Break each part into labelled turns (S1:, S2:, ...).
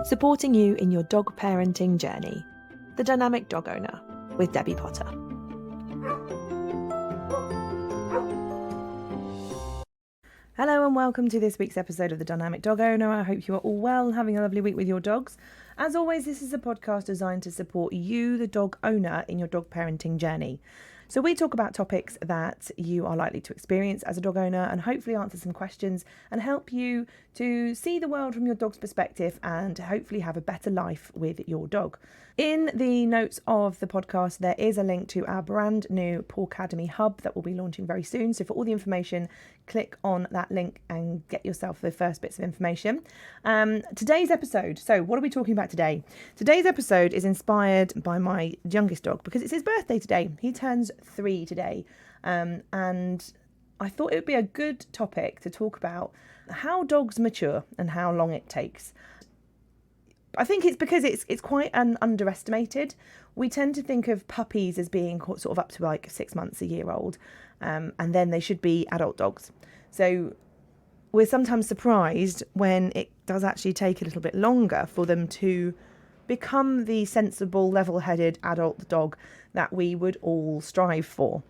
S1: supporting you in your dog parenting journey. The Dynamic Dog Owner with Debbie Potter. Hello and welcome to this week's episode of The Dynamic Dog Owner. I hope you are all well and having a lovely week with your dogs. As always, this is a podcast designed to support you, the dog owner, in your dog parenting journey. So we talk about topics that you are likely to experience as a dog owner and hopefully answer some questions and help you to see the world from your dog's perspective and hopefully have a better life with your dog. In the notes of the podcast, there is a link to our brand new Paw Academy hub that will be launching very soon. So for all the information, click on that link and get yourself the first bits of information. Today's episode. So what are we talking about today? Today's episode is inspired by my youngest dog because it's his birthday today. He turns 3 today. And I thought it would be a good topic to talk about how dogs mature and how long it takes. I think it's because it's quite underestimated. We tend to think of puppies as being sort of up to like 6 months, a year old, and then they should be adult dogs. So we're sometimes surprised when it does actually take a little bit longer for them to become the sensible, level-headed adult dog that we would all strive for.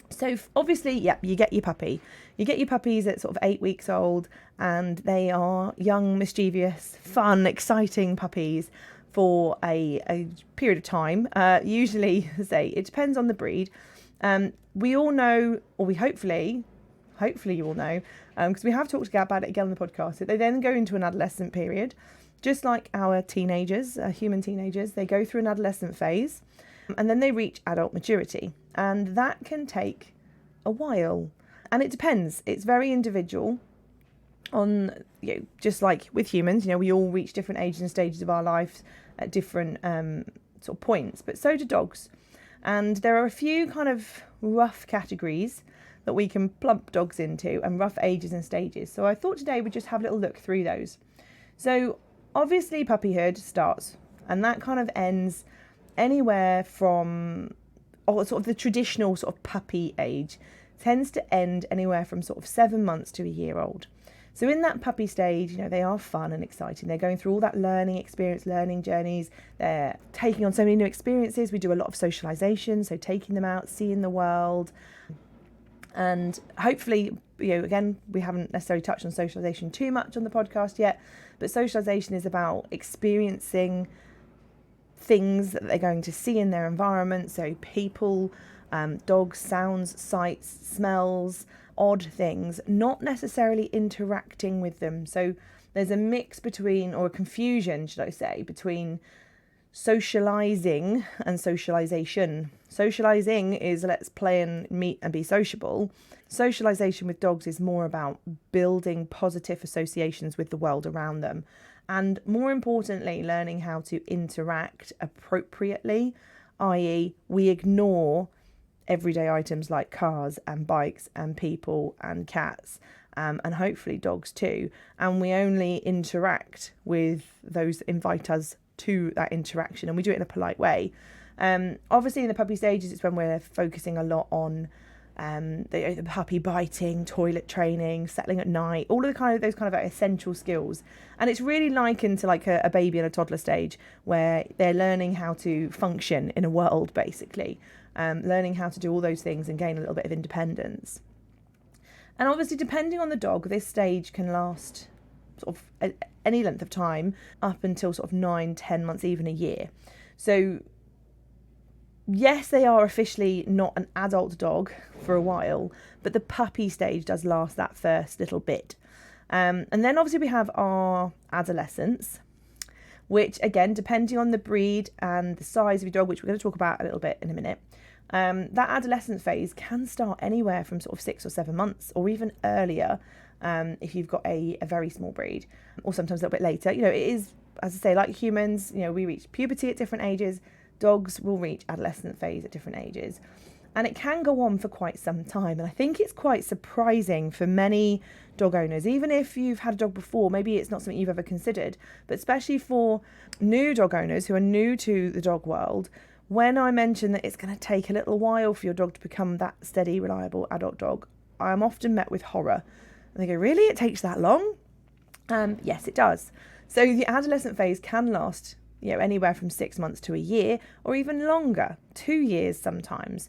S1: So obviously, you get your puppy. You get your puppies at sort of 8 weeks old, and they are young, mischievous, fun, exciting puppies for a period of time. Usually, say, it depends on the breed. We all know, or we hopefully you all know, because we have talked about it again on the podcast, that they then go into an adolescent period. Just like our teenagers, human teenagers, they go through an adolescent phase and then they reach adult maturity. And that can take a while. And it depends. It's very individual on, just like with humans, we all reach different ages and stages of our lives at different sort of points, but so do dogs. And there are a few kind of rough categories that we can plump dogs into and rough ages and stages. So I thought today we'd just have a little look through those. So obviously puppyhood starts and that kind of ends anywhere from, or sort of the traditional sort of puppy age tends to end anywhere from sort of 7 months to a year old. So in that puppy stage, they are fun and exciting. They're going through all that learning journeys. They're taking on so many new experiences. We do a lot of socialization, so taking them out, seeing the world. And hopefully, again, we haven't necessarily touched on socialization too much on the podcast yet, but socialization is about experiencing things that they're going to see in their environment. So people, dogs, sounds, sights, smells, odd things, not necessarily interacting with them. So there's a mix between, or a confusion, should I say, between socializing and socialization. Socializing is let's play and meet and be sociable. Socialization with dogs is more about building positive associations with the world around them. And more importantly, learning how to interact appropriately, i.e. we ignore everyday items like cars and bikes and people and cats, and hopefully dogs too. And we only interact with those that invite us to that interaction, and we do it in a polite way. Obviously in the puppy stages, it's when we're focusing a lot on the puppy biting, toilet training, settling at night, all of those kind of essential skills. And it's really likened to like a baby in a toddler stage where they're learning how to function in a world, basically, learning how to do all those things and gain a little bit of independence. And obviously, depending on the dog, this stage can last sort of any length of time up until sort of 9-10 months, even a year. So yes, they are officially not an adult dog for a while, but the puppy stage does last that first little bit. And then obviously we have our adolescence, which again, depending on the breed and the size of your dog, which we're going to talk about a little bit in a minute, that adolescent phase can start anywhere from sort of 6 or 7 months or even earlier if you've got a very small breed, or sometimes a little bit later. It is, as I say, like humans, we reach puberty at different ages. Dogs will reach adolescent phase at different ages. And it can go on for quite some time. And I think it's quite surprising for many dog owners, even if you've had a dog before, maybe it's not something you've ever considered, but especially for new dog owners who are new to the dog world, when I mention that it's going to take a little while for your dog to become that steady, reliable adult dog, I am often met with horror. And they go, really? It takes that long? Yes, it does. So the adolescent phase can last, anywhere from 6 months to a year, or even longer, 2 years sometimes,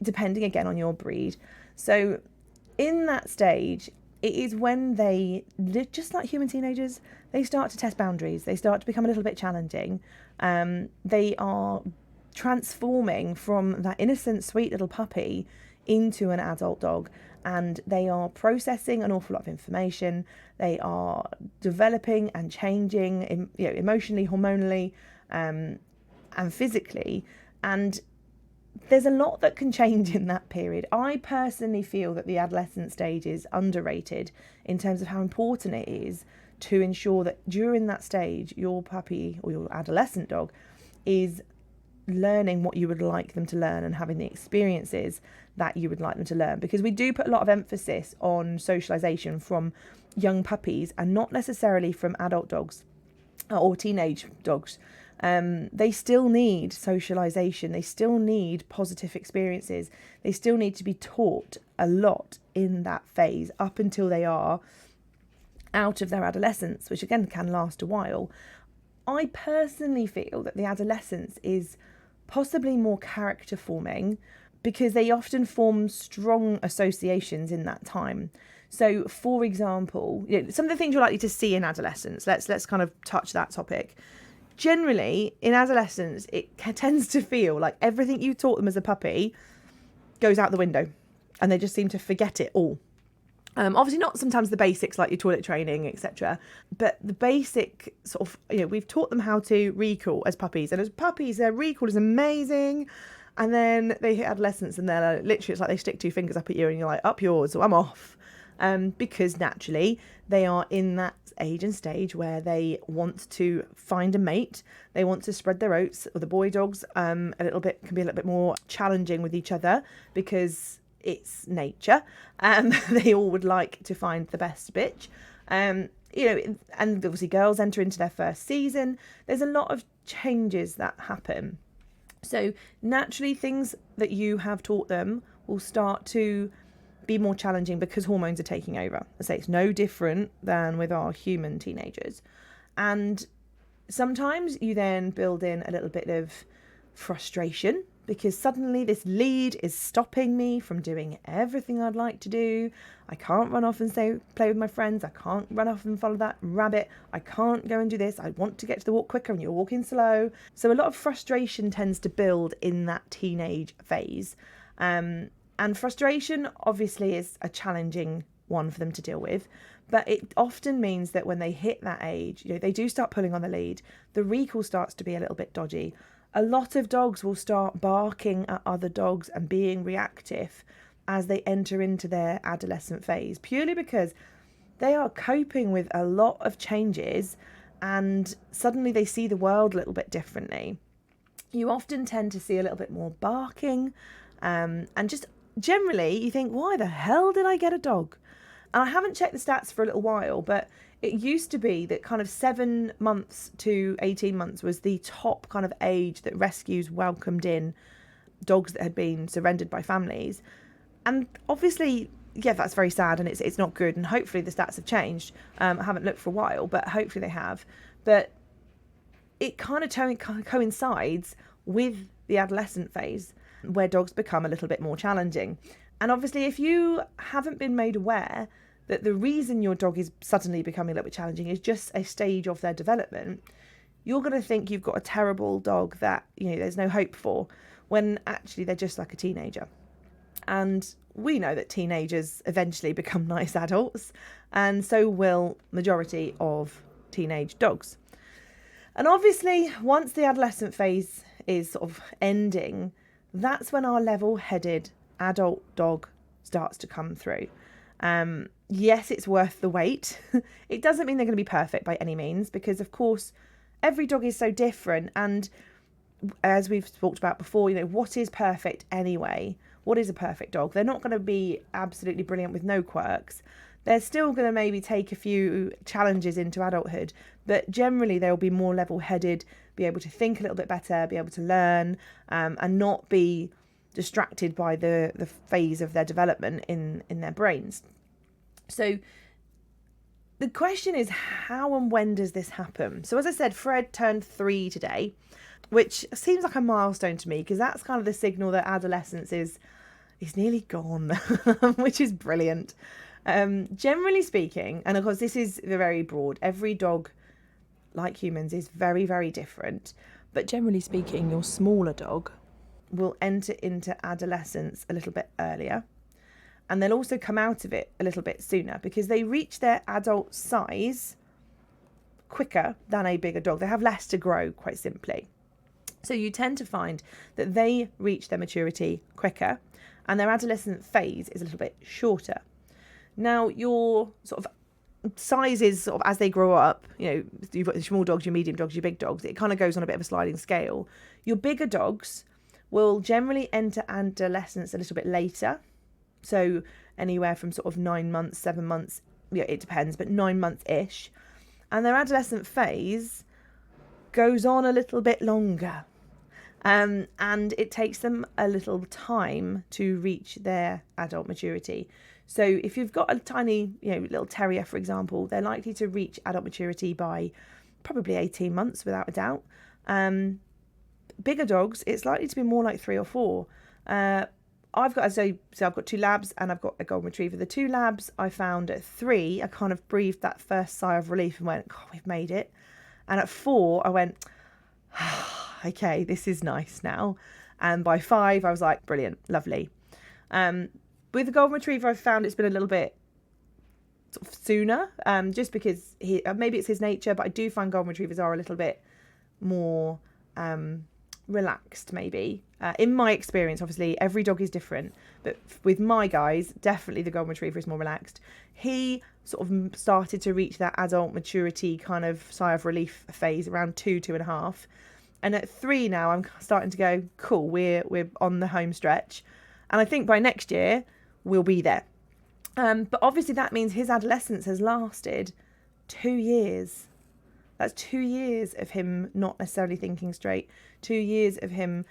S1: depending again on your breed. So in that stage, it is when they, just like human teenagers, they start to test boundaries. They start to become a little bit challenging. They are transforming from that innocent, sweet little puppy into an adult dog, and they are processing an awful lot of information. They are developing and changing, emotionally, hormonally, and physically, and there's a lot that can change in that period. I personally feel that the adolescent stage is underrated in terms of how important it is to ensure that during that stage, your puppy or your adolescent dog is learning what you would like them to learn and having the experiences that you would like them to learn. Because we do put a lot of emphasis on socialization from young puppies and not necessarily from adult dogs or teenage dogs. They still need socialization. They still need positive experiences. They still need to be taught a lot in that phase up until they are out of their adolescence, which again can last a while. I personally feel that the adolescence is possibly more character forming because they often form strong associations in that time. So, for example, some of the things you're likely to see in adolescence, let's kind of touch that topic. Generally, in adolescence, it tends to feel like everything you taught them as a puppy goes out the window and they just seem to forget it all. Obviously not sometimes the basics like your toilet training, etc. But the basic sort of, we've taught them how to recall as puppies. And as puppies, their recall is amazing. And then they hit adolescence and they're literally, it's like they stick 2 fingers up at you and you're like, up yours, or I'm off. Because naturally they are in that age and stage where they want to find a mate. They want to spread their oats. Or the boy dogs can be a little bit more challenging with each other because it's nature. They all would like to find the best bitch. And obviously girls enter into their first season. There's a lot of changes that happen. So naturally things that you have taught them will start to be more challenging because hormones are taking over. I say it's no different than with our human teenagers. And sometimes you then build in a little bit of frustration because suddenly this lead is stopping me from doing everything I'd like to do. I can't run off and play with my friends. I can't run off and follow that rabbit. I can't go and do this. I want to get to the walk quicker and you're walking slow. So a lot of frustration tends to build in that teenage phase. And frustration obviously is a challenging one for them to deal with. But it often means that when they hit that age, they do start pulling on the lead. The recall starts to be a little bit dodgy. A lot of dogs will start barking at other dogs and being reactive as they enter into their adolescent phase, purely because they are coping with a lot of changes and suddenly they see the world a little bit differently. You often tend to see a little bit more barking, and just generally you think, why the hell did I get a dog? And I haven't checked the stats for a little while, but it used to be that kind of 7 months to 18 months was the top kind of age that rescues welcomed in dogs that had been surrendered by families. And obviously, that's very sad and it's not good. And hopefully the stats have changed. I haven't looked for a while, but hopefully they have. But it kind of coincides with the adolescent phase where dogs become a little bit more challenging. And obviously, if you haven't been made aware that the reason your dog is suddenly becoming a little bit challenging is just a stage of their development, you're going to think you've got a terrible dog that, there's no hope for, when actually they're just like a teenager. And we know that teenagers eventually become nice adults, and so will majority of teenage dogs. And obviously, once the adolescent phase is sort of ending, that's when our level-headed adult dog starts to come through. Yes, it's worth the wait. It doesn't mean they're going to be perfect by any means, because of course every dog is so different, and as we've talked about before, what is perfect anyway? What is a perfect dog? They're not going to be absolutely brilliant with no quirks. They're still going to maybe take a few challenges into adulthood, but generally they'll be more level-headed, be able to think a little bit better, be able to learn, and not be distracted by the phase of their development in their brains. So The question is, how and when does this happen? So as I said, Fred turned 3 today, which seems like a milestone to me because that's kind of the signal that adolescence is nearly gone, which is brilliant. Generally speaking, and of course this is very broad, every dog, like humans, is very, very different. But generally speaking, your smaller dog will enter into adolescence a little bit earlier. And they'll also come out of it a little bit sooner because they reach their adult size quicker than a bigger dog. They have less to grow, quite simply. So you tend to find that they reach their maturity quicker and their adolescent phase is a little bit shorter. Now, your sort of sizes, sort of as they grow up, you've got your small dogs, your medium dogs, your big dogs, it kind of goes on a bit of a sliding scale. Your bigger dogs will generally enter adolescence a little bit later. So anywhere from sort of 9 months, 7 months, it depends, but 9 months-ish. And their adolescent phase goes on a little bit longer. And it takes them a little time to reach their adult maturity. So if you've got a tiny, little terrier, for example, they're likely to reach adult maturity by probably 18 months, without a doubt. Bigger dogs, it's likely to be more like 3 or 4. I've got 2 labs and I've got a golden retriever. The 2 labs I found at 3, I kind of breathed that first sigh of relief and went, "God, we've made it." And at 4, I went, "Okay, this is nice now." And by 5, I was like, "Brilliant, lovely." With the golden retriever, I've found it's been a little bit sort of sooner, just because maybe it's his nature, but I do find golden retrievers are a little bit more relaxed, maybe. In my experience, obviously, every dog is different, but with my guys, definitely the golden retriever is more relaxed. He sort of started to reach that adult maturity kind of sigh of relief phase around 2.5, and at 3 now, I'm starting to go, cool, we're on the home stretch, and I think by next year we'll be there. But obviously that means his adolescence has lasted 2 years. That's 2 years of him not necessarily thinking straight, 2 years of him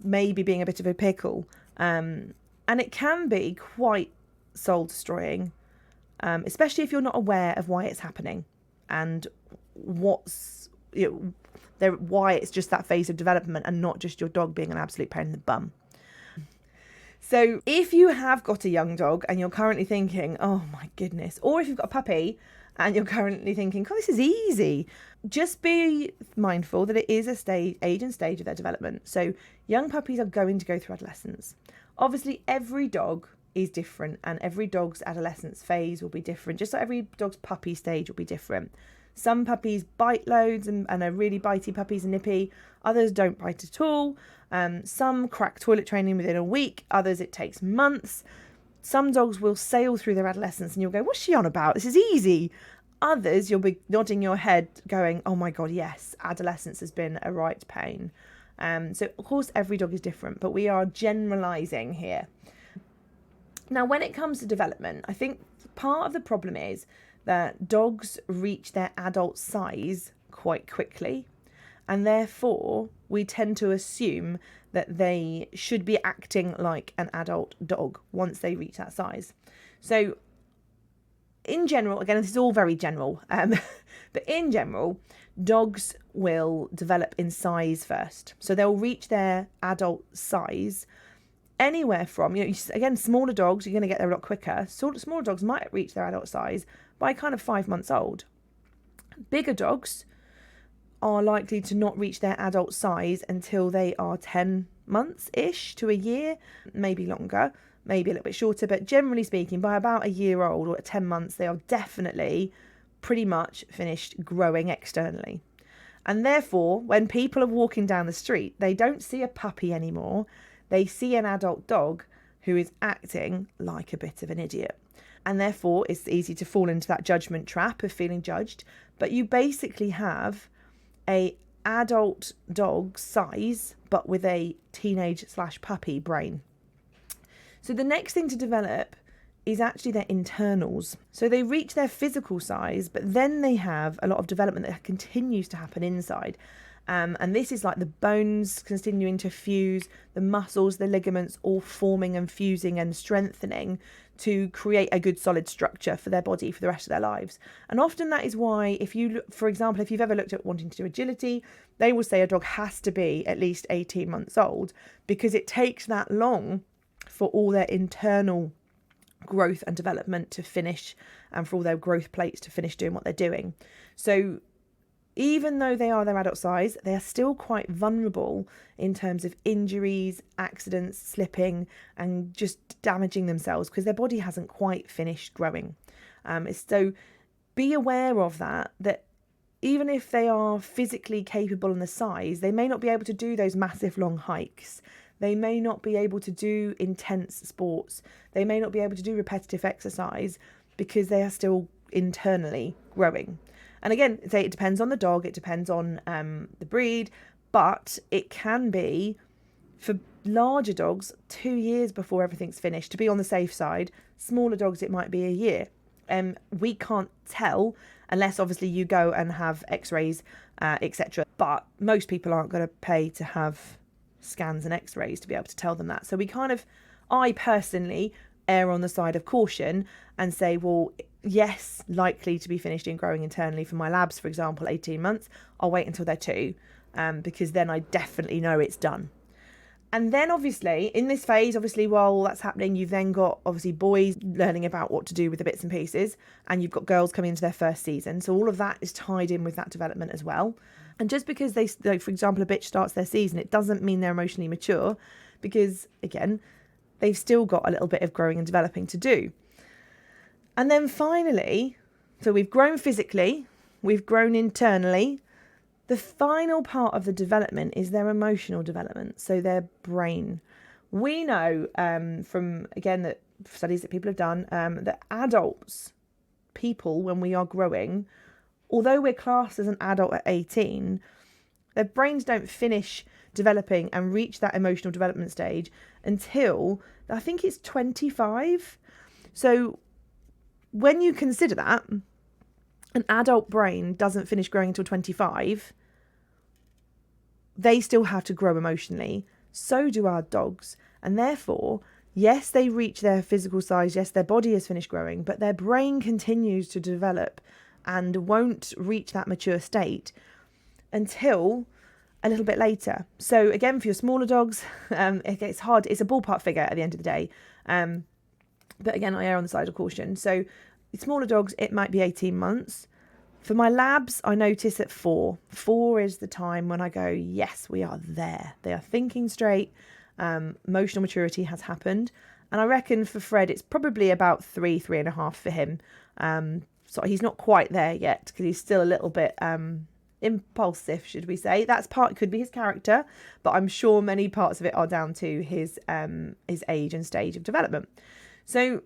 S1: maybe being a bit of a pickle. And it can be quite soul destroying, especially if you're not aware of why it's happening and why it's just that phase of development and not just your dog being an absolute pain in the bum. So if you have got a young dog and you're currently thinking, oh my goodness, or if you've got a puppy and you're currently thinking, oh, this is easy, just be mindful that it is a age and stage of their development. So young puppies are going to go through adolescence. Obviously, every dog is different and every dog's adolescence phase will be different, just like every dog's puppy stage will be different. Some puppies bite loads and are really bitey puppies and nippy. Others don't bite at all. Some crack toilet training within a week. Others it takes months. Some dogs will sail through their adolescence and you'll go, what's she on about? This is easy. Others, you'll be nodding your head going, oh my God, yes, adolescence has been a right pain. So of course, every dog is different, but we are generalising here. Now, when it comes to development, I think part of the problem is that dogs reach their adult size quite quickly, and therefore we tend to assume that they should be acting like an adult dog once they reach that size. So in general, again, this is all very general, but in general, dogs will develop in size first. So they'll reach their adult size anywhere from, again, smaller dogs, you're going to get there a lot quicker. Smaller dogs might reach their adult size by kind of 5 months old. Bigger dogs are likely to not reach their adult size until they are 10 months-ish to a year, maybe longer, maybe a little bit shorter, but generally speaking, by about a year old or 10 months, they are definitely pretty much finished growing externally. And therefore, when people are walking down the street, they don't see a puppy anymore. They see an adult dog who is acting like a bit of an idiot. And therefore, it's easy to fall into that judgment trap of feeling judged. But you basically have a adult dog size, but with a teenage/puppy brain. So the next thing to develop is actually their internals. So they reach their physical size, but then they have a lot of development that continues to happen inside. And this is like the bones continuing to fuse, the muscles, the ligaments all forming and fusing and strengthening to create a good solid structure for their body for the rest of their lives. And often that is why, if you look, for example, if you've ever looked at wanting to do agility, they will say a dog has to be at least 18 months old, because it takes that long for all their internal growth and development to finish, and for all their growth plates to finish doing what they're doing. So even though they are their adult size, they are still quite vulnerable in terms of injuries, accidents, slipping, and just damaging themselves because their body hasn't quite finished growing. So be aware of that even if they are physically capable in the size, they may not be able to do those massive long hikes. They may not be able to do intense sports. They may not be able to do repetitive exercise because they are still internally growing. And again, say it depends on the dog, it depends on the breed, but it can be, for larger dogs, 2 years before everything's finished, to be on the safe side. Smaller dogs, it might be a year. We can't tell unless obviously you go and have x-rays, etc. But most people aren't going to pay to have scans and x-rays to be able to tell them that. So I personally err on the side of caution and say, well, yes, likely to be finished in growing internally for my labs, for example, 18 months. I'll wait until they're 2, because then I definitely know it's done. And then obviously in this phase, while that's happening, you've then got obviously boys learning about what to do with the bits and pieces, and you've got girls coming into their first season. So all of that is tied in with that development as well. And just because they, like, for example, a bitch starts their season, it doesn't mean they're emotionally mature, because again, they've still got a little bit of growing and developing to do. And then finally, so we've grown physically, we've grown internally. The final part of the development is their emotional development, so their brain. We know from, again, that studies that people have done, that adults, people, when we are growing, although we're classed as an adult at 18, their brains don't finish developing and reach that emotional development stage until, I think it's 25. So when you consider that, an adult brain doesn't finish growing until 25, they still have to grow emotionally. So do our dogs. And therefore, yes, they reach their physical size. Yes, their body has finished growing, but their brain continues to develop and won't reach that mature state until a little bit later. So again, for your smaller dogs, it's hard. It's a ballpark figure at the end of the day. But again, I err on the side of caution. So smaller dogs, it might be 18 months. For my labs, I notice at 4. 4 is the time when I go, yes, we are there. They are thinking straight. Emotional maturity has happened. And I reckon for Fred, it's probably about 3.5 for him. So he's not quite there yet because he's still a little bit impulsive, should we say. That's part, could be his character, but I'm sure many parts of it are down to his age and stage of development. So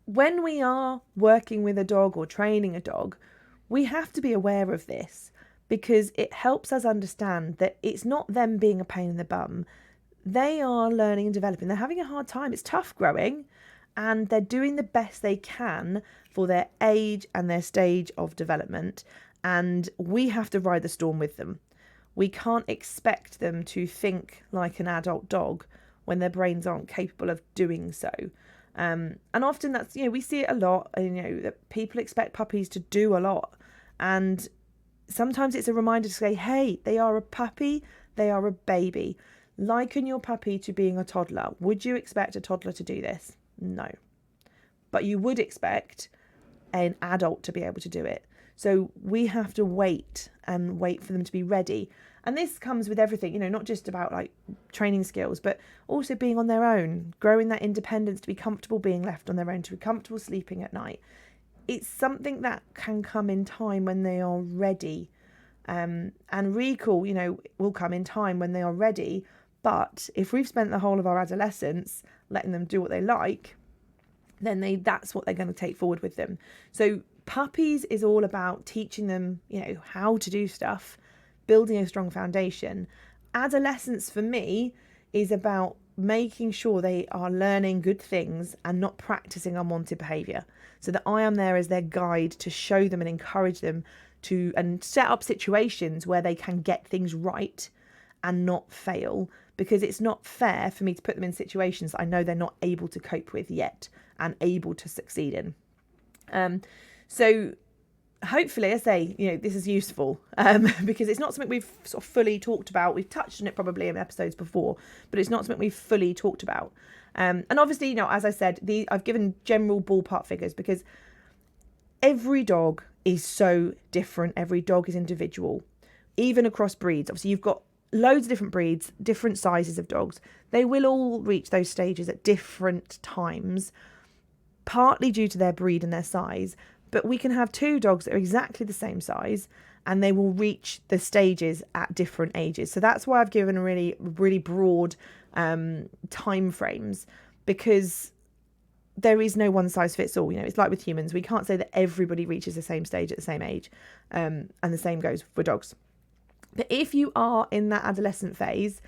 S1: when we are working with a dog or training a dog, we have to be aware of this because it helps us understand that it's not them being a pain in the bum. They are learning and developing. They're having a hard time. It's tough growing, and they're doing the best they can for their age and their stage of development. And we have to ride the storm with them. We can't expect them to think like an adult dog when their brains aren't capable of doing so. And often that's, we see it a lot, that people expect puppies to do a lot. And sometimes it's a reminder to say, hey, they are a puppy, they are a baby. Liken your puppy to being a toddler. Would you expect a toddler to do this? No. But you would expect an adult to be able to do it. So we have to wait for them to be ready. And this comes with everything, not just about like training skills, but also being on their own, growing that independence, to be comfortable being left on their own, to be comfortable sleeping at night. It's something that can come in time when they are ready. And recall, will come in time when they are ready. But if we've spent the whole of our adolescence letting them do what they like, then that's what they're going to take forward with them. So puppies is all about teaching them, how to do stuff, building a strong foundation. Adolescence for me is about making sure they are learning good things and not practicing unwanted behaviour, so that I am there as their guide to show them and encourage them to, and set up situations where they can get things right and not fail, because it's not fair for me to put them in situations that I know they're not able to cope with yet and able to succeed in. So hopefully, I say, this is useful because it's not something we've sort of fully talked about. We've touched on it probably in episodes before, but it's not something we've fully talked about. And obviously, as I said, I've given general ballpark figures because every dog is so different. Every dog is individual, even across breeds. Obviously, you've got loads of different breeds, different sizes of dogs. They will all reach those stages at different times, partly due to their breed and their size. But we can have two dogs that are exactly the same size and they will reach the stages at different ages. So that's why I've given really, really broad time frames, because there is no one size fits all. It's like with humans. We can't say that everybody reaches the same stage at the same age. And the same goes for dogs. But if you are in that adolescent phase,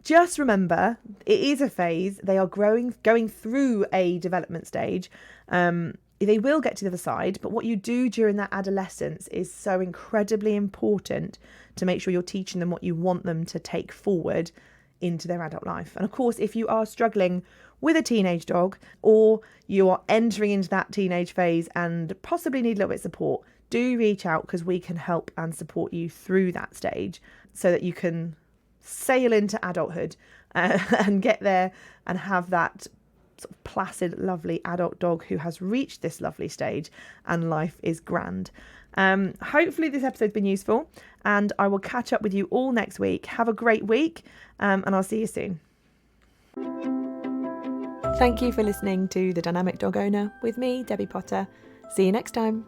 S1: just remember it is a phase. They are going through a development stage. They will get to the other side, but what you do during that adolescence is so incredibly important to make sure you're teaching them what you want them to take forward into their adult life. And of course, if you are struggling with a teenage dog, or you are entering into that teenage phase and possibly need a little bit of support, do reach out, because we can help and support you through that stage so that you can sail into adulthood and get there and have that sort of placid, lovely adult dog who has reached this lovely stage and life is grand. Hopefully this episode's been useful, and I will catch up with you all next week. Have a great week, and I'll see you soon. Thank you for listening to The Dynamic Dog Owner with me, Debbie Potter. See you next time.